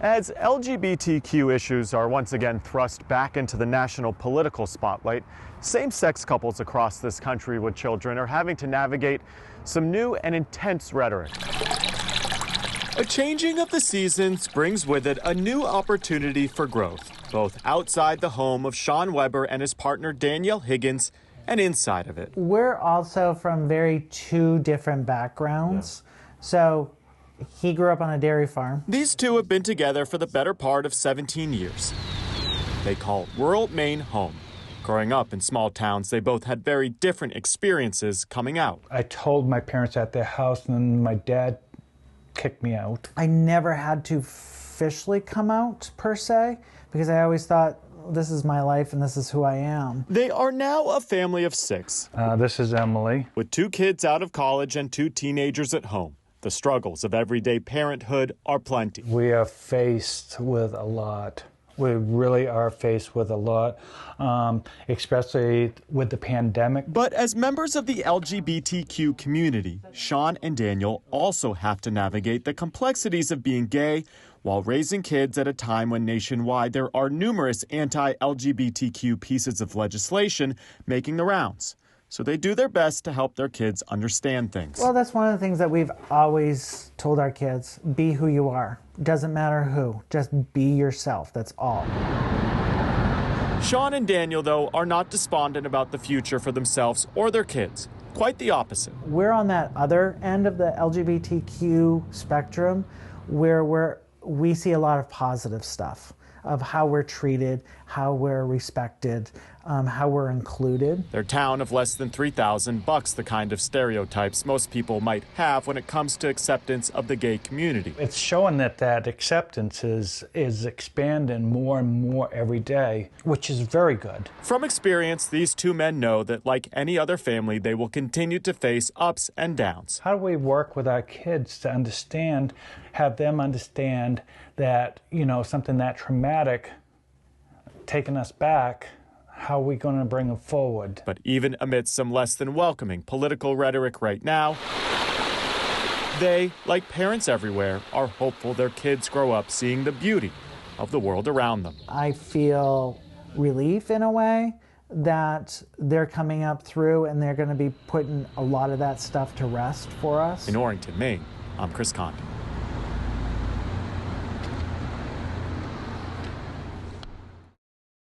As LGBTQ issues are once again thrust back into the national political spotlight, same-sex couples across this country with children are having to navigate some new and intense rhetoric. A changing of the seasons brings with it a new opportunity for growth, both outside the home of Sean Weber and his partner Danielle Higgins and inside of it. We're also from two different backgrounds. So he grew up on a dairy farm. These two have been together for the better part of 17 years. They call rural Maine home. Growing up in small towns, they both had very different experiences coming out. I told my parents at their house, and then my dad kicked me out. I never had to officially come out, per se, because I always thought, this is my life and this is who I am. They are now a family of 6. This is Emily. With 2 kids out of college and 2 teenagers at home. The struggles of everyday parenthood are plenty. We are faced with a lot. We really are faced with a lot, especially with the pandemic. But as members of the LGBTQ community, Sean and Daniel also have to navigate the complexities of being gay while raising kids at a time when nationwide there are numerous anti-LGBTQ pieces of legislation making the rounds. So they do their best to help their kids understand things. Well, that's one of the things that we've always told our kids. Be who you are. Doesn't matter who. Just be yourself. That's all. Sean and Daniel, though, are not despondent about the future for themselves or their kids. Quite the opposite. We're on that other end of the LGBTQ spectrum where we see a lot of positive stuff of how we're treated, how we're respected, how we're included. Their town of less than 3,000 bucks the kind of stereotypes most people might have when it comes to acceptance of the gay community. It's showing that acceptance is expanding more and more every day, which is very good. From experience, these 2 men know that like any other family, they will continue to face ups and downs. How do we work with our kids to understand, have them understand that, something that traumatic taking us back, how are we going to bring them forward? But even amidst some less than welcoming political rhetoric right now, they, like parents everywhere, are hopeful their kids grow up seeing the beauty of the world around them. I feel relief in a way that they're coming up through and they're going to be putting a lot of that stuff to rest for us. In Orrington, Maine, I'm Chris Condon.